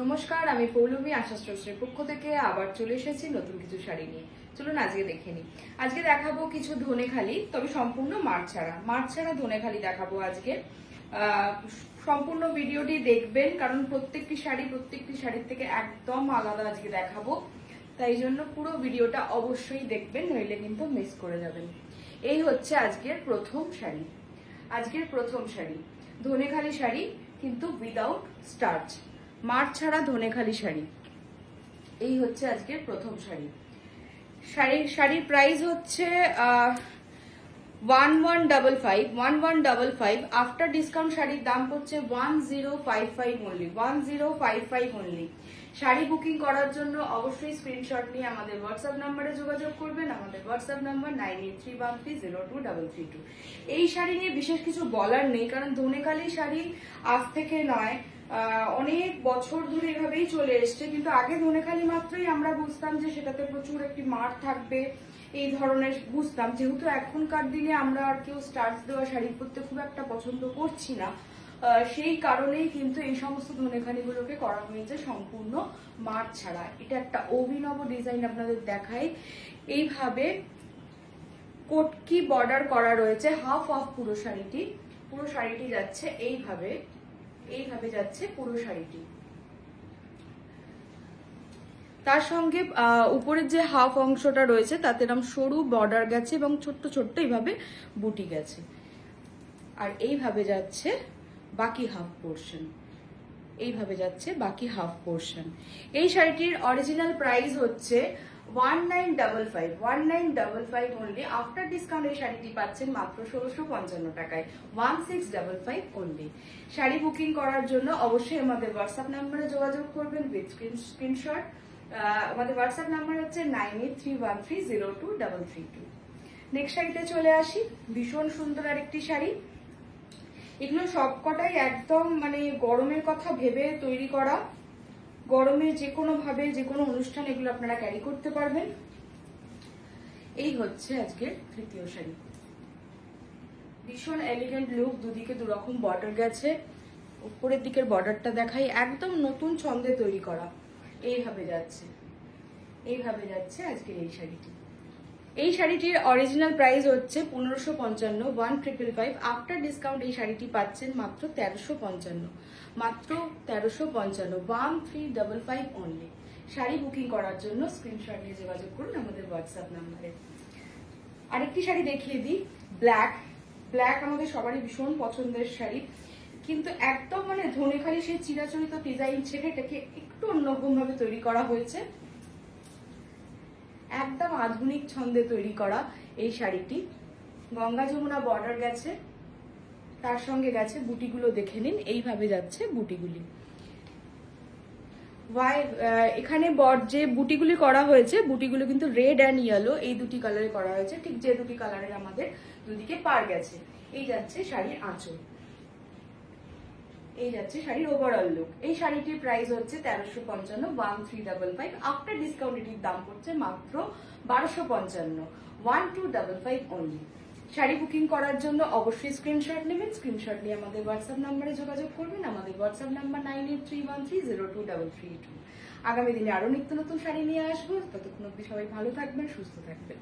নমস্কার, আমি পৌলমী আশা স্টোর্সের পক্ষ থেকে আবার চলে এসেছি নতুন কিছু শাড়ি নিয়ে। চলুন আজকে দেখে নিই। আজকে দেখাবো কিছু ধনেখালি, তবে সম্পূর্ণ মার ছাড়া ধনেখালি দেখাবো আজকে। সম্পূর্ণ ভিডিওটি দেখবেন, কারণ প্রত্যেকটি শাড়ির থেকে একদম আলাদা আজকে দেখাবো। তাই জন্য পুরো ভিডিওটা অবশ্যই দেখবেন, নইলে কিন্তু মিস করে যাবেন। এই হচ্ছে আজকের প্রথম শাড়ি, ধনেখালি শাড়ি, কিন্তু উইদাউট স্টার্চ, মার ছাড়া ধনেখালি শাড়ি। এই হচ্ছে আজকের প্রথম শাড়ির প্রাইস হচ্ছে 1155। আফটার ডিসকাউন্ট শাড়ির দাম হচ্ছে 1055 অনলি। শাড়ি বুকিং করার জন্য অবশ্যই স্ক্রিনশট নিয়ে আমাদের হোয়াটসঅ্যাপ নাম্বারে যোগাযোগ করবেন। আমাদের হোয়াটসঅ্যাপ নাম্বার 98313022। এই শাড়ি নিয়ে বিশেষ কিছু বলার নেই, কারণ ধনেখালি শাড়ি আজ থেকে নয়, অনেক বছর ধরে এভাবেই চলে এসছে। কিন্তু আগে ধনেখালি মাত্রই আমরা বুঝতাম যে সেটাতে প্রচুর একটি মার থাকবে, এই ধরনের বুঝতাম। যেহেতু এখনকার দিনে আমরা আর কেউ স্টার্চ দেওয়া শাড়ি পরতে খুব একটা পছন্দ করছি না, সেই কারণেই কিন্তু এই সমস্ত ধনেখালিগুলোকে করা হয়েছে সম্পূর্ণ মার ছাড়া। এটা একটা অভিনব ডিজাইন আপনাদের দেখাই। এইভাবে কোটকি বর্ডার করা রয়েছে হাফ অফ পুরো শাড়িটি যাচ্ছে এইভাবে যাচ্ছে পুরো শাড়িটি। তার সঙ্গে উপরের যে হাফ অংশটা রয়েছে তাতে এরকম সরু বর্ডার গেছে এবং ছোট্ট ছোট্ট এইভাবে বুটি গেছে। আর এইভাবে যাচ্ছে বাকি হাফ পোর্শন। এই শাড়িটির অরিজিনাল প্রাইস হচ্ছে 1955 অনলি। আফটার ডিসকাউন্ট এই শাড়িটি পাচ্ছেন মাত্র 1655 টাকায়, 1655 অনলি। শাড়ি বুকিং করার জন্য অবশ্যই আমাদের হোয়াটসঅ্যাপ নাম্বারে যোগাযোগ করবেন উইথ স্ক্রিনশট। আমাদের হোয়াটসঅ্যাপ নাম্বার হচ্ছে 9831302332। নেক্সট শাড়িতে চলে আসি। ভীষণ সুন্দর আরেকটি শাড়ি। এগুলো সবকটাই একদম গরমের কথা ভেবে তৈরি করা। গরমে যে কোনো অনুষ্ঠান এগুলো আপনারা ক্যারি করতে পারবেন। এই হচ্ছে আজকের তৃতীয় শাড়ি। ভীষণ এলিগেন্ট লুক, দুদিকে দুরকম বর্ডার গেছে। উপরের দিকের বর্ডারটা দেখাই, একদম নতুন ছন্দে তৈরি করা। এইভাবে যাচ্ছে আজকের এই শাড়িটি। এই শাড়িটির অরিজিনাল প্রাইস হচ্ছে 1555, 1555। আফটার ডিসকাউন্ট এই শাড়িটি পাচ্ছেন মাত্র 1355, 1355 অনলি। শাড়ি বুকিং করার জন্য স্ক্রিনশট নিয়ে যোগাযোগ করুন আমাদের হোয়াটসঅ্যাপ নাম্বারে। আরেকটি শাড়ি দেখিয়ে দিই। ব্ল্যাক আমাদের সবারই ভীষণ পছন্দের শাড়ি, কিন্তু একদম ধনেখালি সেই চিরাচরিত ডিজাইন ছেড়ে এটাকে একটু অন্যরকম ভাবে তৈরি করা হয়েছে। একদম আধুনিক ছন্দে তৈরি করা এই শাড়িটি। গঙ্গা যমুনা বর্ডার গেছে, তার সঙ্গে গেছে বুটিগুলো দেখে নিন। এইভাবে যাচ্ছে বুটিগুলি। এখানে যে বুটিগুলি করা হয়েছে, বুটিগুলো কিন্তু রেড অ্যান্ড ইয়েলো, এই দুটি কালারে করা হয়েছে, ঠিক যে দুটি কালারের আমাদের দুদিকে পার গেছে। এই যাচ্ছে শাড়ির আঁচল, এই যাচ্ছে শাড়ির ওভারঅল লুক। এই শাড়িটির প্রাইস হচ্ছে 1355, 1355। আফটার ডিসকাউন্ট এটির দাম পড়ছে মাত্র 1255, 1255 অনলি। শাড়ি বুকিং করার জন্য অবশ্যই স্ক্রিনশট নেবেন। স্ক্রিনশট নিয়ে আমাদের হোয়াটসঅ্যাপ নাম্বারে যোগাযোগ করবেন। আমাদের হোয়াটসঅ্যাপ নাম্বার 9831302332। আগামী দিনে আরো নিত্য নতুন শাড়ি নিয়ে আসবো। ততক্ষণ অবধি সবাই ভালো থাকবেন, সুস্থ থাকবেন।